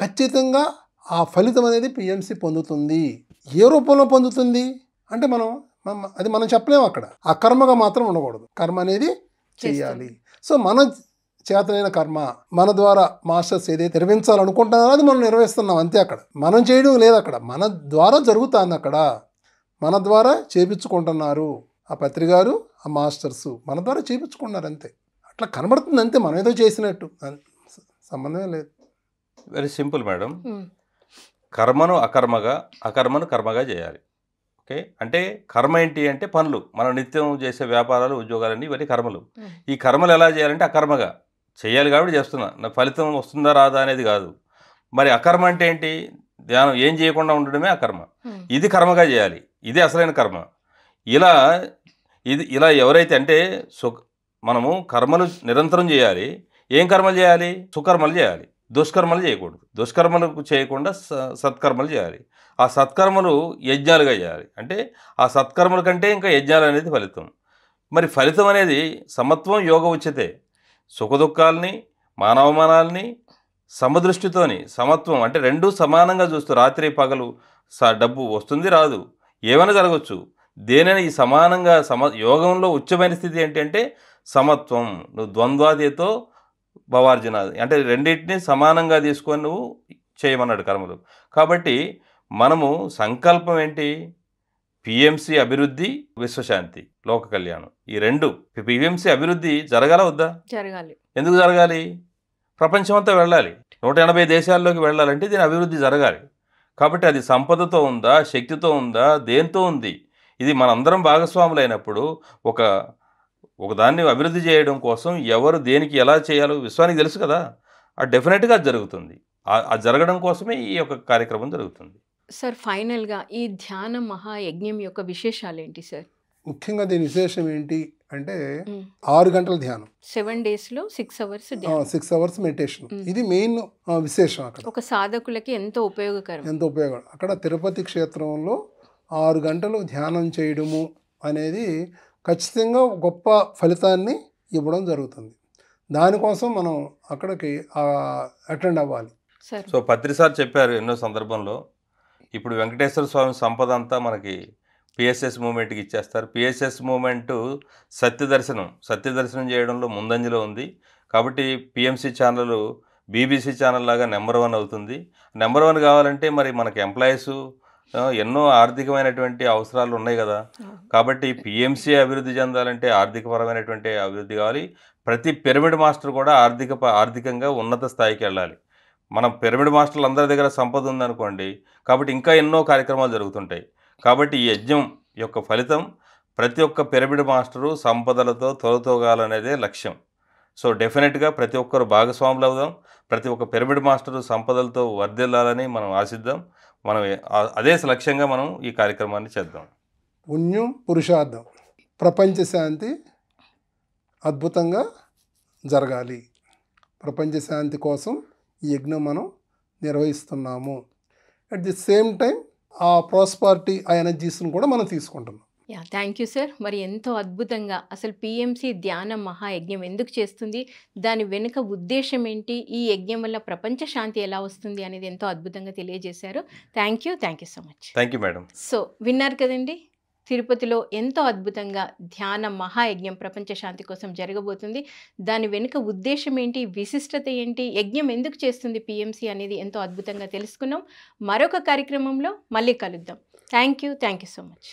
ఖచ్చితంగా ఆ ఫలితం అనేది పిఎంసి పొందుతుంది. ఏ రూపంలో పొందుతుంది అంటే అది మనం చెప్పలేము. అక్కడ ఆ కర్మగా మాత్రం ఉండకూడదు, కర్మ అనేది చెయ్యాలి. సో మన చేతనైన కర్మ మన ద్వారా మాస్టర్స్ ఏదైతే నిర్వహించాలనుకుంటున్నారో అది మనం నిర్వహిస్తున్నాం అంతే. అక్కడ మనం చేయడం లేదు, అక్కడ మన ద్వారా జరుగుతుంది. అక్కడ మన ద్వారా చేపించుకుంటున్నారు ఆ పత్రికారు, ఆ మాస్టర్స్ మన ద్వారా చేపించుకుంటున్నారు అంతే. అట్లా కనబడుతుంది అంతే, మనం ఏదో చేసినట్టు, సంబంధమే లేదు. Very simple madam. కర్మను అకర్మగా, అకర్మను కర్మగా చేయాలి. ఓకే, అంటే కర్మ ఏంటి అంటే పనులు, మనం నిత్యం చేసే వ్యాపారాలు, ఉద్యోగాలన్నీ ఇవన్నీ కర్మలు. ఈ కర్మలు ఎలా చేయాలంటే అకర్మగా చేయాలి. కాబట్టి చేస్తున్నా, నా ఫలితం వస్తుందా రాదా అనేది కాదు. మరి అకర్మ అంటే ఏంటి? ధ్యానం ఏం చేయకుండా ఉండడమే అకర్మ. ఇది కర్మగా చేయాలి, ఇదే అసలైన కర్మ. ఇలా ఎవరైతే అంటే మనము కర్మలు నిరంతరం చేయాలి. ఏం కర్మలు చేయాలి? సుకర్మలు చేయాలి, దుష్కర్మలు చేయకూడదు. దుష్కర్మలు చేయకుండా సత్కర్మలు చేయాలి. ఆ సత్కర్మలు యజ్ఞాలుగా చేయాలి. అంటే ఆ సత్కర్మల కంటే ఇంకా యజ్ఞాలు అనేది ఫలితం. మరి ఫలితం అనేది సమత్వం యోగ ఉచ్యతే. సుఖదుఖాలని మానవమానాలని సమదృష్టితోని, సమత్వం అంటే రెండూ సమానంగా చూస్తూ, రాత్రి పగలు డబ్బు వస్తుంది రాదు, ఏమైనా జరగవచ్చు, దేనైనా ఈ సమానంగా యోగంలో ఉచ్చమైన స్థితి ఏంటంటే సమత్వం. నువ్వు ద్వంద్వాదితో భవార్జునాది అంటే రెండింటినీ సమానంగా తీసుకొని నువ్వు చేయమన్నాడు కర్మలు. కాబట్టి మనము సంకల్పం ఏంటి? పిఎంసి అభివృద్ధి, విశ్వశాంతి, లోక కళ్యాణం. ఈ రెండు. పిఎంసి అభివృద్ధి జరగాల వద్దా? జరగాలి. ఎందుకు జరగాలి? ప్రపంచమంతా వెళ్ళాలి, 180 దేశాల్లోకి వెళ్ళాలంటే దీని అభివృద్ధి జరగాలి. కాబట్టి అది సంపదతో ఉందా, శక్తితో ఉందా, దేంతో ఉంది? ఇది మనందరం భాగస్వాములైనప్పుడు ఒక దాన్ని అభివృద్ధి చేయడం కోసం ఎవరు దేనికి ఎలా చేయాలో విశ్వానికి తెలుసు కదా. అది డెఫినెట్గా జరుగుతుంది. ఆ జరగడం కోసమే ఈ యొక్క కార్యక్రమం జరుగుతుంది. సార్ ఫైనల్గా ఈ ధ్యాన మహాయజ్ఞం యొక్క విశేషాలు ఏంటి సార్? ముఖ్యంగా దీని విశేషం ఏంటి అంటే 6 గంటల ధ్యానం, 7 daysలో 6 hours 6 hours మెడిటేషన్. ఇది మెయిన్ విశేషం. అక్కడ ఒక సాధకులకి ఎంతో ఉపయోగకరం. అక్కడ తిరుపతి క్షేత్రంలో 6 గంటలు ధ్యానం చేయడము అనేది ఖచ్చితంగా గొప్ప ఫలితాన్ని ఇవ్వడం జరుగుతుంది. దానికోసం మనం అక్కడికి అటెండ్ అవ్వాలి. సో పత్రిసార్ చెప్పారు ఎన్నో సందర్భంలో, ఇప్పుడు వెంకటేశ్వర స్వామి సంపద అంతా మనకి పిఎస్ఎస్ మూమెంట్కి ఇచ్చేస్తారు. పిఎస్ఎస్ మూమెంటు సత్యదర్శనం చేయడంలో ముందంజలో ఉంది. కాబట్టి పిఎంసి ఛానల్ బీబీసీ ఛానల్ లాగా నెంబర్ 1 అవుతుంది. నెంబర్ 1 కావాలంటే మరి మనకి ఎంప్లాయీస్ ఎన్నో ఆర్థికమైనటువంటి అవసరాలు ఉన్నాయి కదా. కాబట్టి పిఎంసి అభివృద్ధి చెందాలంటే ఆర్థికపరమైనటువంటి అభివృద్ధి కావాలి. ప్రతి పిరమిడ్ మాస్టర్ కూడా ఆర్థికంగా ఉన్నత స్థాయికి వెళ్ళాలి. మనం పిరమిడ్ మాస్టర్లు అందరి దగ్గర సంపద ఉందనుకోండి, కాబట్టి ఇంకా ఎన్నో కార్యక్రమాలు జరుగుతుంటాయి. కాబట్టి ఈ యజ్ఞం యొక్క ఫలితం ప్రతి ఒక్క పిరమిడ్ మాస్టరు సంపదలతో తొలతోగాలనేదే లక్ష్యం. సో డెఫినెట్గా ప్రతి ఒక్కరు భాగస్వాములు అవుదాం. ప్రతి ఒక్క పిరమిడ్ మాస్టరు సంపదలతో వర్ధిల్లాలని మనం ఆశిద్దాం. మనం అదే లక్ష్యంగా మనం ఈ కార్యక్రమాన్ని చేద్దాం. పుణ్యం పురుషార్థం, ప్రపంచ శాంతి అద్భుతంగా జరగాలి. ప్రపంచ శాంతి కోసం ఈ యజ్ఞం మనం నిర్వహిస్తున్నాము. అట్ ది సేమ్ టైం ఆ ప్రాస్పారిటీ, ఆ ఎనర్జీస్ని కూడా మనం తీసుకుంటున్నాం. Yeah, thank you sir. మరి ఎంతో అద్భుతంగా అసలు పిఎంసి ధ్యాన మహాయజ్ఞం ఎందుకు చేస్తుంది, దాని వెనుక ఉద్దేశం ఏంటి, ఈ యజ్ఞం వల్ల ప్రపంచ శాంతి ఎలా వస్తుంది అనేది ఎంతో అద్భుతంగా తెలియజేశారు. Thank you so much. Thank you madam. So విన్నారు కదండి, తిరుపతిలో ఎంతో అద్భుతంగా ధ్యాన మహాయజ్ఞం ప్రపంచ శాంతి కోసం జరగబోతుంది. దాని వెనుక ఉద్దేశం ఏంటి, విశిష్టత ఏంటి, యజ్ఞం ఎందుకు చేస్తుంది పిఎంసి అనేది ఎంతో అద్భుతంగా తెలుసుకున్నాం. మరొక కార్యక్రమంలో మళ్ళీ కలుద్దాం. Thank you so much.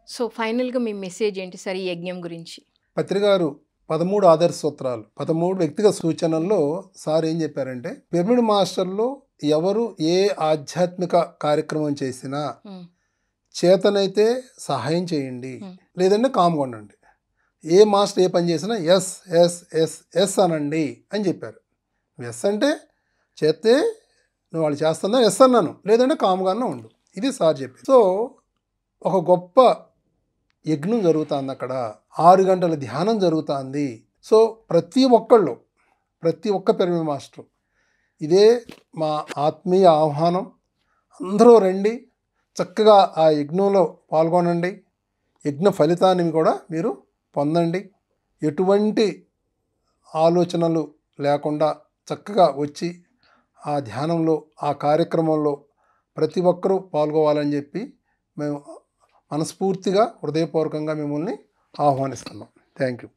So ఫైనల్గా మీ మెసేజ్ ఏంటి సార్ ఈ యజ్ఞం గురించి? పత్రికారు 13 ఆదర్శ సూత్రాలు, 13 వ్యక్తిగత సూచనల్లో సార్ ఏం చెప్పారంటే, పిరమిడ్ మాస్టర్లో ఎవరు ఏ ఆధ్యాత్మిక కార్యక్రమం చేసినా చేతనైతే సహాయం చేయండి, లేదంటే కామ్గా ఉండండి. ఏ మాస్టర్ ఏ పని చేసినా ఎస్ ఎస్ ఎస్ ఎస్ అనండి అని చెప్పారు. ఎస్ అంటే చేస్తే నువ్వు వాళ్ళు చేస్తున్నా ఎస్ అన్నాను, లేదంటే కామ్గానే ఉండు. ఇది సార్ చెప్పి. సో ఒక గొప్ప యజ్ఞం జరుగుతుంది అక్కడ, 6 గంటల ధ్యానం జరుగుతుంది. సో ప్రతి ఒక్క పిరమిడ్ మాస్టర్ ఇదే మా ఆత్మీయ ఆహ్వానం. అందరూ రండి, చక్కగా ఆ యజ్ఞంలో పాల్గొనండి, యజ్ఞ ఫలితాన్ని కూడా మీరు పొందండి. ఎటువంటి ఆలోచనలు లేకుండా చక్కగా వచ్చి ఆ ధ్యానంలో, ఆ కార్యక్రమంలో ప్రతి ఒక్కరూ పాల్గొవాలని చెప్పి మేము మనస్ఫూర్తిగా హృదయపూర్వకంగా మిమ్మల్ని ఆహ్వానిస్తున్నాం. Thank you.